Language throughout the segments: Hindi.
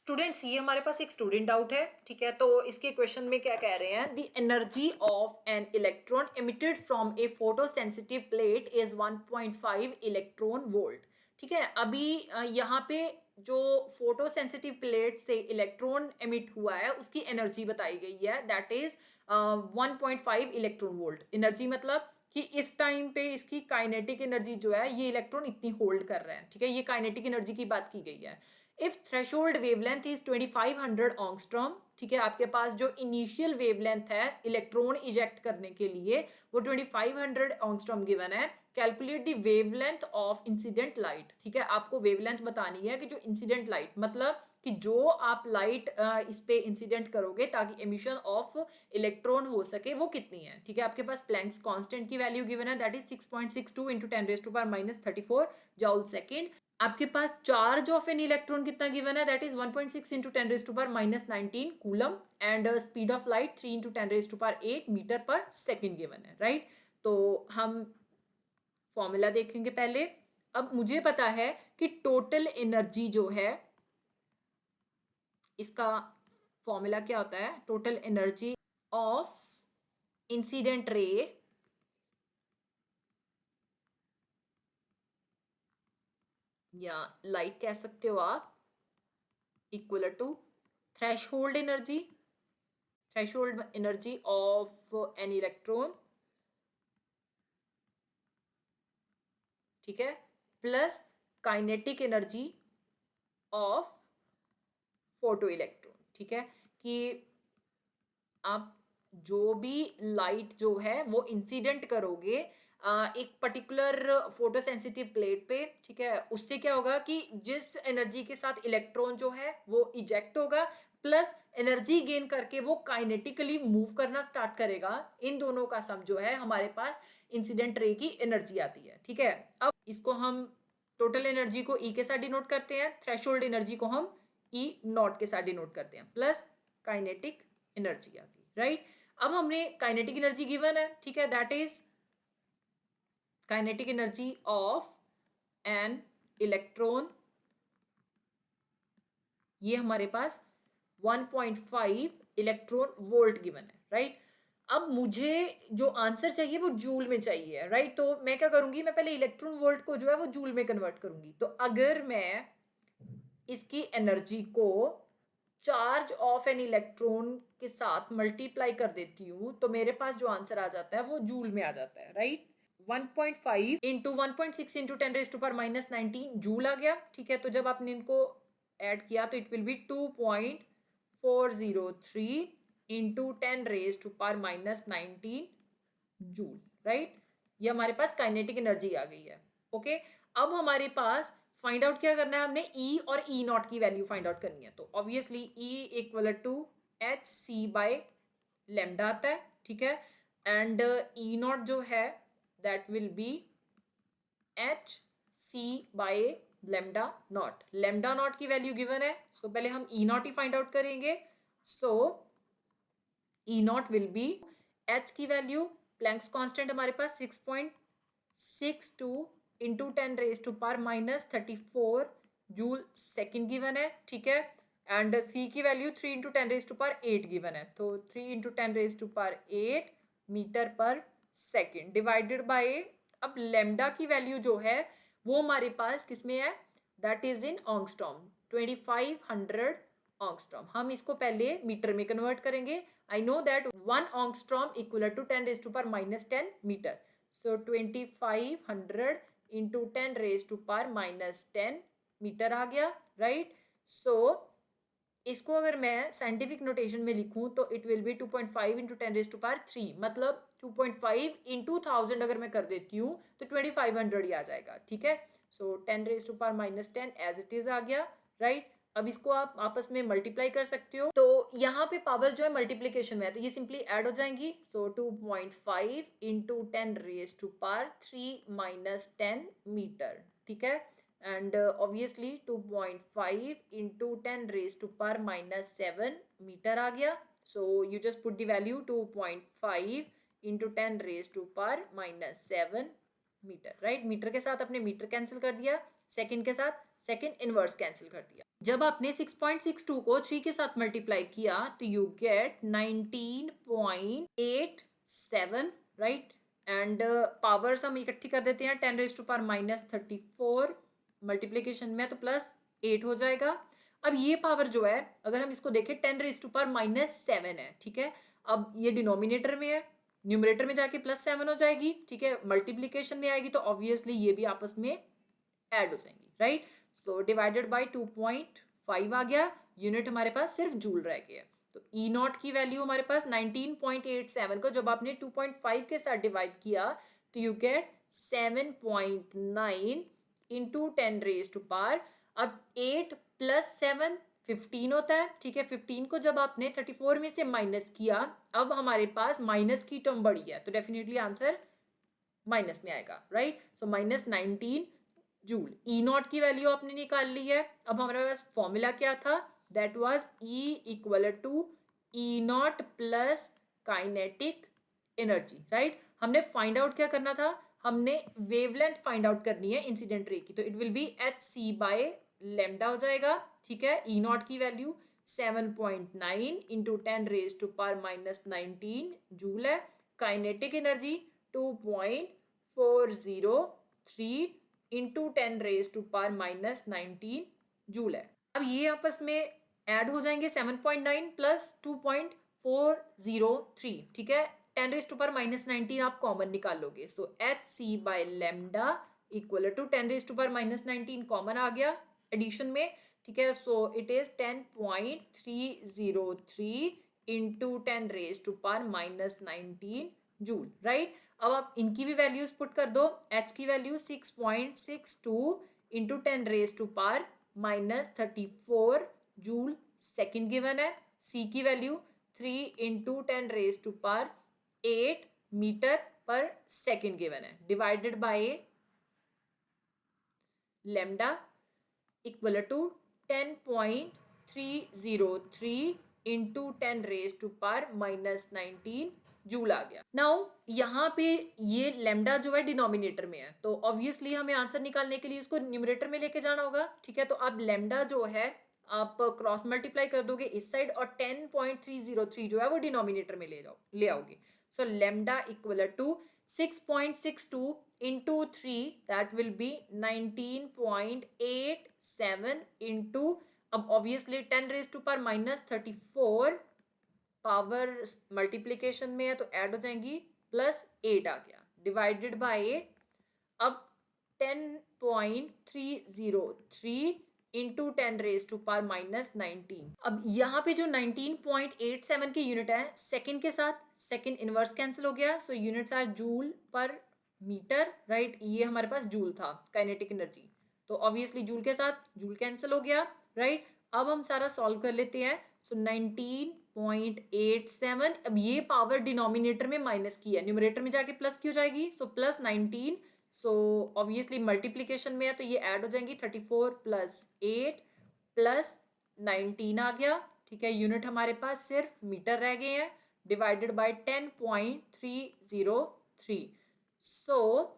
स्टूडेंट्स, ये हमारे पास एक स्टूडेंट डाउट है, ठीक है। तो इसके क्वेश्चन में क्या कह रहे हैं, the energy of an electron emitted from A photo sensitive plate is 1.5 electron volt. ठीक है, अभी यहाँ पे जो फोटो सेंसिटिव प्लेट से इलेक्ट्रॉन एमिट हुआ है उसकी एनर्जी बताई गई है, that is 1.5 electron volt. Energy मतलब कि इस टाइम पे इसकी काइनेटिक एनर्जी जो है ये इलेक्ट्रॉन इतनी होल्ड कर रहे हैं, ठीक है। ये काइनेटिक एनर्जी की बात की गई है। इफ थ्रेशोल्ड वेवलेंथ इज 2500 ऑंगस्ट्रॉम, ठीक है, आपके पास जो इनिशियल वेवलेंथ है इलेक्ट्रॉन इजेक्ट करने के लिए वो 2500 ऑंगस्ट्रॉम गिवन है। Calculate the wavelength of incident light, ठीक है, आपको वेवलेंथ बतानी है कि जो इंसिडेंट लाइट मतलब कि जो आप लाइट इस पे इंसिडेंट करोगे ताकि एमिशन ऑफ इलेक्ट्रॉन हो सके वो कितनी है। ठीक है, आपके पास प्लैंक्स कांस्टेंट की वैल्यू गिवन है, that is 6.62 into 10⁻⁻34 joule second. आपके पास चार्ज ऑफ एन इलेक्ट्रॉन कितना गिवन है, that is 1.6 into 10⁻⁻19 coulomb and speed of light 3 into 10⁸ metre per second given है, राइट। तो हम फॉर्मूला देखेंगे पहले। अब मुझे पता है कि टोटल एनर्जी जो है इसका फॉर्मूला क्या होता है, total energy of incident ray या लाइट कह सकते हो आप, equal to threshold energy of an electron, ठीक है, plus kinetic energy of photo electron. ठीक है, कि आप जो भी लाइट जो है वो इंसिडेंट करोगे एक पर्टिकुलर फोटो सेंसिटिव प्लेट पे, ठीक है, उससे क्या होगा कि जिस एनर्जी के साथ इलेक्ट्रॉन जो है वो इजेक्ट होगा प्लस एनर्जी गेन करके वो काइनेटिकली मूव करना स्टार्ट करेगा, इन दोनों का सम जो है हमारे पास इंसिडेंट रे की एनर्जी आती है। ठीक है, अब इसको हम टोटल एनर्जी को ई के साथ डिनोट करते हैं, थ्रेशोल्ड एनर्जी को हम ई नॉट के साथ डिनोट करते हैं, प्लस काइनेटिक एनर्जी आ गई, राइट। अब हमने काइनेटिक एनर्जी गिवन है, ठीक है, that is kinetic energy of an electron, ये हमारे पास 1.5 इलेक्ट्रॉन वोल्ट गिवन है, राइट। अब मुझे जो आंसर चाहिए वो जूल में चाहिए, राइट। तो मैं क्या करूंगी, मैं पहले इलेक्ट्रॉन वोल्ट को जो है वो जूल में कन्वर्ट करूंगी। तो अगर मैं इसकी एनर्जी को चार्ज ऑफ एन इलेक्ट्रॉन के साथ मल्टीप्लाई कर देती हूँ तो मेरे पास जो आंसर आ जाता है वो जूल में आ जाता है, राइट। 1.5 इंटू 1.6 इंटू 10⁻⁻19 जूल आ गया, ठीक है। तो जब आपने इनको ऐड किया तो it will be 2.403 into 10⁻⁻19 joule, right. ये हमारे पास काइनेटिक एनर्जी आ गई है, ओके। अब हमारे पास फाइंड आउट क्या करना है, हमने ई और ई नॉट की वैल्यू फाइंड आउट करनी है। तो obviously E equal to H C by lambda आता है, ठीक है, एंड ई नॉट जो है that will be H C by lambda naught की वैल्यू गिवन है, सो पहले हम ई नॉट ही फाइंड आउट करेंगे। So E naught will be H की वैल्यू, प्लैंक्स कांस्टेंट हमारे पास 6.62 इंटू 10⁻⁻34 जूल सेकेंड गिवन है, ठीक है, एंड सी की वैल्यू 3 इंटू 10⁸ गिवन है, तो 3 into 10⁸ metre per second divided by, अब लेमडा की वैल्यू जो है वो हमारे पास किसमें है, दैट इज इन ऑंगस्ट्रॉम, 2500 ऑंगस्ट्रॉम। हम इसको पहले मीटर में कन्वर्ट करेंगे। I know that 1 angstrom equal to 10⁻⁻10 metre, so 2500 into 10⁻⁻10 metre आ गया, राइट। सो इसको अगर मैं साइंटिफिक नोटेशन में लिखूं तो इट विल बी 2.5 इंटू 10⁻3, मतलब 2.5 इंटू 1000 अगर मैं कर देती हूँ तो 2500 ही आ जाएगा, ठीक है। सो 10⁻⁻10 एज इट इज आ गया, राइट। अब इसको आप आपस में मल्टीप्लाई कर सकते हो, तो यहाँ पे पावर जो है मल्टीप्लीकेशन में है तो ये सिंपली ऐड हो जाएंगी। सो 2.5 इंटू 10⁻³ - 10 मीटर, ठीक है, and obviously 2.5 into 10⁻⁻7 मीटर आ गया। so you just put the value 2.5 into 10⁻⁻7 metre, right. Metre के साथ अपने मीटर कैंसिल कर दिया, सेकंड के साथ सेकंड इनवर्स कैंसिल कर दिया। जब आपने 6.62 को 3 के साथ मल्टीप्लाई किया तो you get 19.87, right. And powers हम इकट्ठी कर देते हैं, 10⁻⁻34 मल्टीप्लीकेशन में तो +8 हो जाएगा। अब ये पावर जो है अगर हम इसको देखें 10⁻⁻7 है, ठीक है। अब ये डिनोमिनेटर में है, न्यूमरेटर में जाके +7 हो जाएगी, ठीक है। मल्टीप्लीकेशन में आएगी तो ऑब्वियसली ये भी आपस में ऐड हो जाएंगी, राइट। सो डिवाइडेड बाय 2.5 आ गया, यूनिट हमारे पास सिर्फ जूल रह गया। तो ई नॉट की वैल्यू हमारे पास 19.87 को जब आपने 2.5 के साथ डिवाइड किया तो यू गेट 7.9 इंटू 10⁻⁻। अब 8 + 7 15 होता है, ठीक है। 15 को जब आपने 34 में से माइनस किया, अब हमारे पास माइनस की टर्म बढ़ी है तो डेफिनेटली आंसर माइनस में आएगा, राइट। सो -19 जूल। ई नॉट की वैल्यू आपने निकाल ली है। अब हमारे पास फॉर्मूला क्या था, that was E = E not plus kinetic energy, right. हमने फाइंड आउट क्या करना था, हमने वेवलेंथ फाइंड आउट करनी है इंसिडेंट रे की, तो इट विल बी hc/λ हो जाएगा, ठीक है। ई नॉट की वैल्यू 7.9 इंटू 10⁻⁻19 जूल है। काइनेटिक एनर्जी 2.403 इंटू 10⁻⁻19 जूल है। अब ये आपस में ऐड हो जाएंगे, 7.9 प्लस 2.403, ठीक है। 10⁻⁻19 आप कॉमन निकाल लोगे, सो hc/λ = 10⁻⁻19 कॉमन आ गया एडिशन में, ठीक है। So it is 10.303 into 10⁻⁻19 joule, right. अब आप इनकी भी वैल्यूज पुट कर दो। h की value 6.62 into 10⁻⁻34 joule second given है। c की value 3 into 10⁸ metre per second given है, divided by lambda = 10.303 into 10⁻⁻19 joule आ गया। नाउ यहाँ पे ये लैम्डा जो है डिनोमिनेटर में है, तो ऑब्वियसली हमें आंसर निकालने के लिए इसको न्यूमरेटर में लेके जाना होगा, ठीक है। तो अब लैम्डा जो है आप क्रॉस मल्टीप्लाई कर दोगे इस साइड और 10.303 जो है वो डिनोमिनेटर में ले आओगे। सो lambda = 6.62 into 3, that will be 19.87 into, अब obviously 10⁻⁻34 पावर मल्टीप्लीकेशन में है तो ऐड हो जाएंगी, +8 आ गया, डिवाइडेड बाय अब 10.303 इंटू 10⁻⁻19। अब यहाँ पे जो 19.87 की यूनिट है सेकंड के साथ सेकंड इनवर्स कैंसिल हो गया, so units are joule per metre, right. ये हमारे पास जूल था काइनेटिक एनर्जी, तो ऑब्वियसली जूल के साथ जूल कैंसिल हो गया, राइट। अब हम सारा सॉल्व कर लेते हैं। सो 19.87, अब ये पावर डिनोमिनेटर में माइनस की है, न्यूमरेटर में जाके प्लस की हो जाएगी, सो +19। सो ऑब्वियसली मल्टीप्लीकेशन में है तो ये ऐड हो जाएंगी, 34 + 8 + 19 आ गया, ठीक है। यूनिट हमारे पास सिर्फ मीटर रह गए हैं, डिवाइडेड बाय 10.303। सो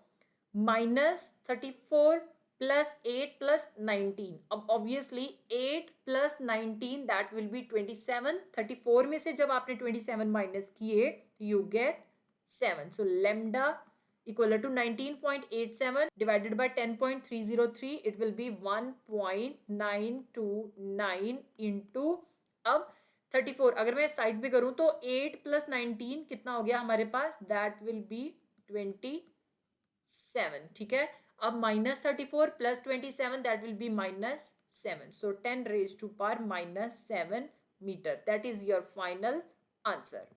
-34 + 8 + 19, अब ऑब्वियसली 8 + 19 दैट विल बी 27। 34 में से जब आपने 27 माइनस किए you get 7। So lambda = 19.87 divided by 10.303, it will be 1.929 into, अब 34 अगर मैं साइड पे करूं तो 8 + 19 कितना हो गया हमारे पास, दैट विल बी 27, ठीक है। अब -34 + 27 that will be -7, so 10⁻⁻7 metre, that is your final answer.